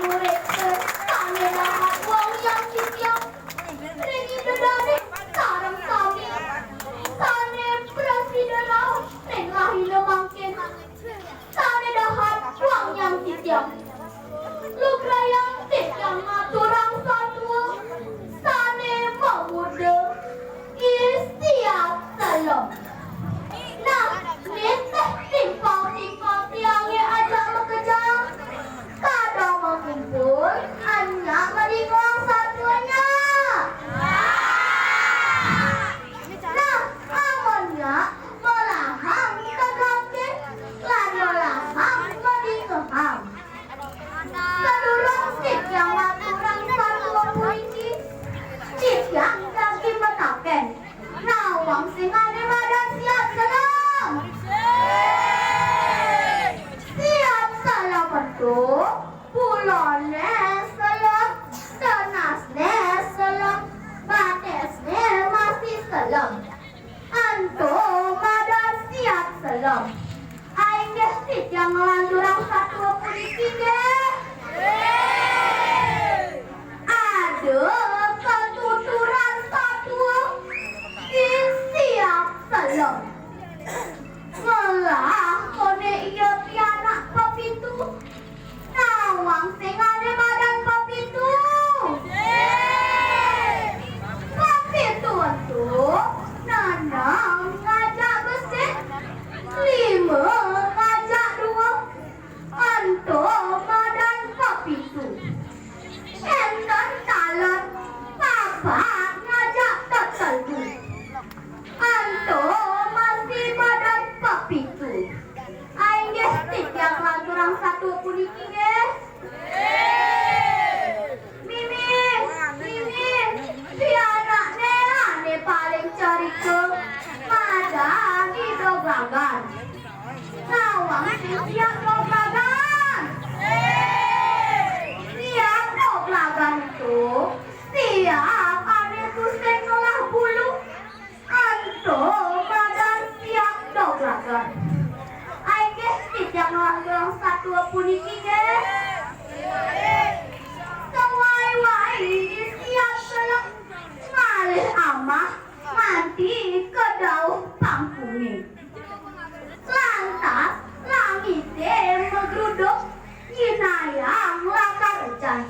murid kami lahat wong yang sitiang ringi bedane sarang kami sane presiden laut ring lahir mangkin sane dahat wong yang sitiang lugra yang sitiang maturang satu sane pemuda istiap salam nah niteh timpau tiangnya aja bekerja kadang mengumpul anak meringong satunya nah amonnya melahang kegake lan melahang meringong sedulur sik yang maturang satu polisi sik yang kaki metaken nawang singane badan siap salam siap salam betul pulone salam tenasne salam batesne masih salam antum badan siap salam aing gestit yang ngelanturang satu polisi deh ada ketuturan satu siap salam ngelah kone iya pianak papitu nawang singane badan papitu papitu untuk nanang ngajak besit 5 ngajak 2 antum badan papitu enten talan papat ngajak tertentu antum masih badan papitu aing gestik yang lanturang satu puniki nggih mimin pianakne ane paling carike madang idoglagan nawang siap doglagan siap doglagan itu siap ane tuseng ngolah bulu antum badan siap doglagan aing gestik yang lanturang satu puniki nggih sewai-wai siap salam malih amah mandi ke daun pangkungi lantas langite megruduk nyinayang lakar ejan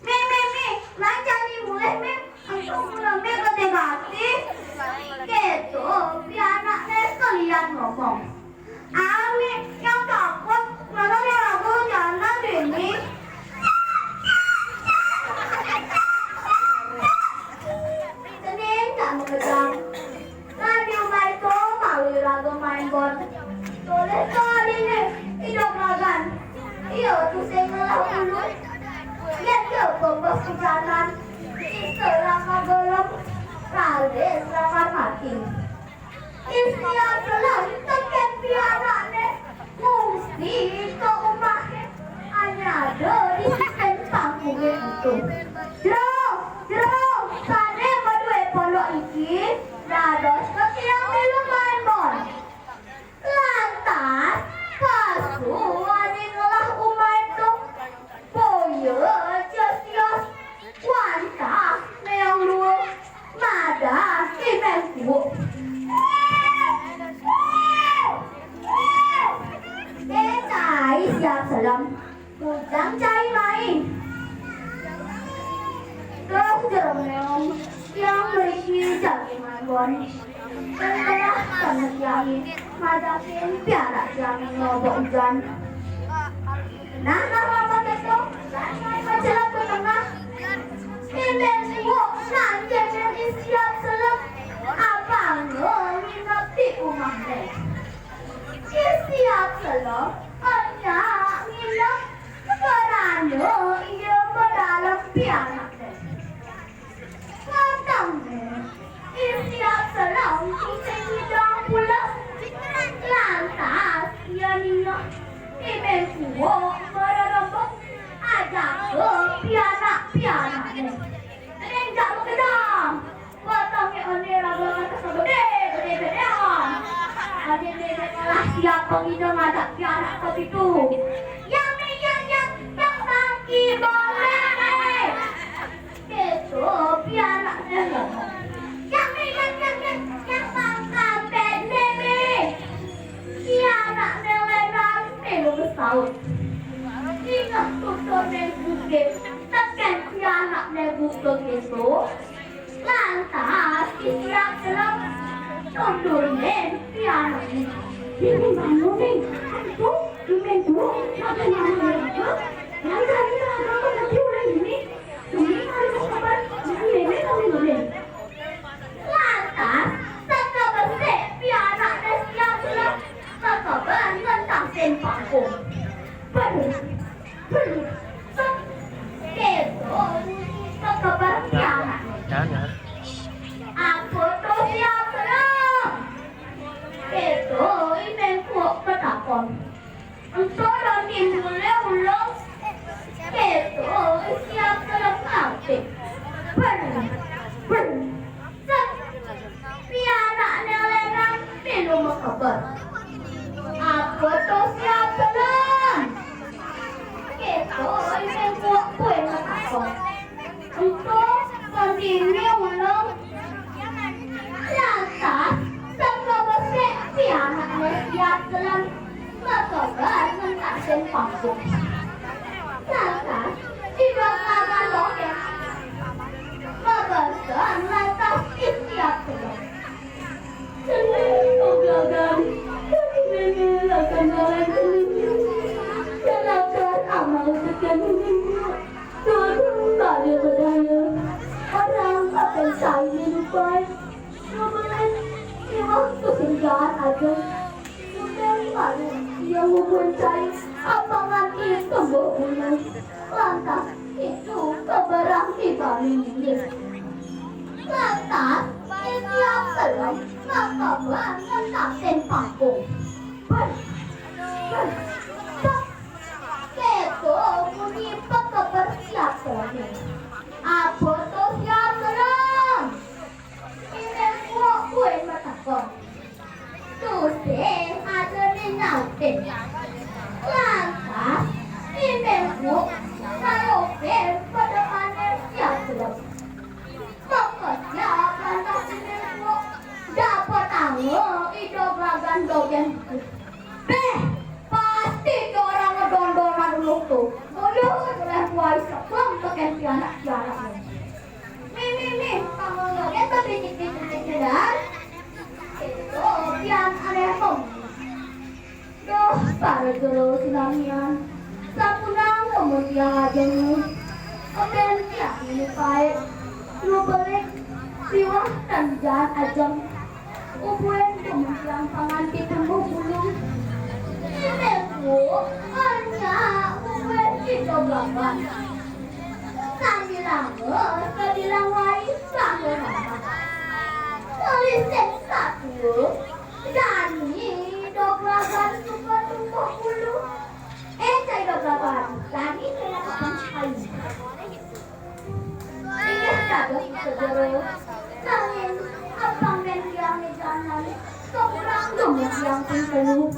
mi lanjani mulai antum mulai gede gati gitu pianaknya sekalian ngomong Ami yang takut mana yang aku jalan ini Senin tak mengejar radio itu malu ragu main bot boleh kali nih hidup lagan iya tuh saya ngelah dulu lihat ke bobos kejalan istilah magelam rade selamar mati istilah selam teken pianaknya mesti ke rumahnya hanya ada di sistem panggungnya itu jeruk sane berdua pondok iki dados ketiang milu main bon lantas kasuan ngolah umay itu boyo jesios wantah meong luo madah kimengku cai siap salam udang cai main terus jeruk meong yang berisi jagi manbon telah tanah jami madakin piara jami ngobok hujan nah apa itu lantai majalah ke tengah imen buok nanjeng yang siap salam abang nginep di rumah deh siap salam hanya nginep berano iya berdalam pianak deh katangnya siap salam kuseng hidang pula lantas ia ningok imen buok beranombok ajak ke pianak deh nenjak bekedang watangnya ane raga kata gede Adik-adik siap penghidang ada pianak itu yang sakit anggit tekan pianak nebu begitu lantas isiak dalam tundurin pianak ini mana nih itu minggu apa namanya yang tadi apa tadi udah ini harus kabar ini kamu lantas sekabar pianak siap dalam sekabar tentang sen panggung perlu kabar pianak aku tuh siap belum itu ini kok petakon untuk nanti mulai ulang itu siap belum nanti pianak nelenang belum kabar aku tuh siap belum itu ini kok kue petakon untuk nanti ulang lantas sekabar pianaknya siap dalam sekabar tentang sen panggung lantas dibanggakan loket babasan lantas siap dalam pembelagan ini akan jalan jalankan amal sekian kali berdaya orang akan saya lupai kemudian di waktu senjaan aja kemudian yang mempunyai abangan itu berbulan lantas itu keberang di balik lantas setiap telah makabar tentang sen panggung itu bunyi pekabar siap telah apa tuh siap telah ini kok kue matakon tuh deh ada di nautin lantas ini kok kalau deh pada mana siap telah maka siap lantas ini kok dapat tahu hidup lagan dogen pasti orang ngedon-donan dulu tuh boleh oleh buai sepung pakai pianak-pianak nih kamu ngeliat tuh dikit-dikit dan itu pian aneh tuh duh para dulu sinamian sapunang kemudian aja nih kemudian pian ini baik lu balik siwah dan jalan aja ubuen kemudian pengantin tembuk bulu Ibu, hanya ubuen itu gampang Sambilang wain sambil nama tulisin satu Dani dobragan tumpah bulu cai dobragan Dani kena akan cai ingat kagak sejarah nangin abang dan yang di jalan seorang gemuk yang penuh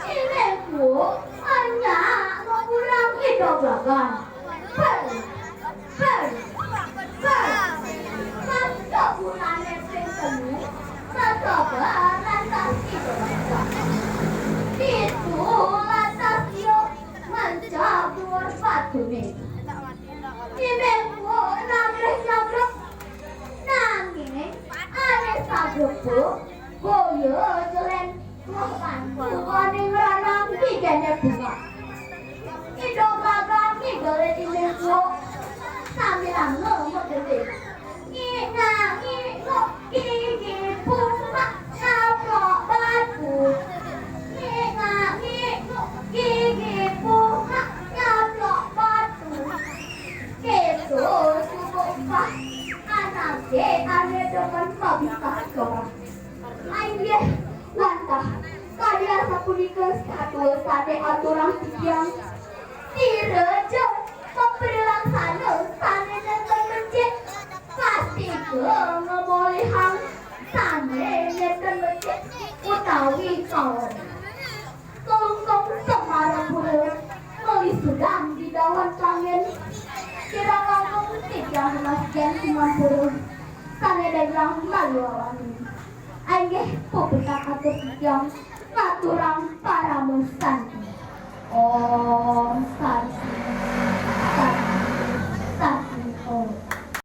ini bu hanya mau pulang ke dobragan masa bulannya penuh masa lantas itu lantas yuk mencabur batu nih ini bu nangis nangis aneh sabruk bu boyo jelek bukan yang ranang giganya bunga hidup gagang gigolnya di mesu sambil ngomong gede ngingok gigi bunga naplok batu ngingok gigi bunga naplok batu gitu cukup pak anaknya aneh dengan mabikah orang ayo lantah kalian sapunika satu sate aturan tiang direjo memberilang sana sana dan mencet pasti ke ngebolehan sana dan mencet utawi kawan tolong semarang pula meli sedang di dawan tangan kira ngomong tiga masjid 90 sana dagang lalu awani Anggih pupita atur yang ngaturang para musan. Oh,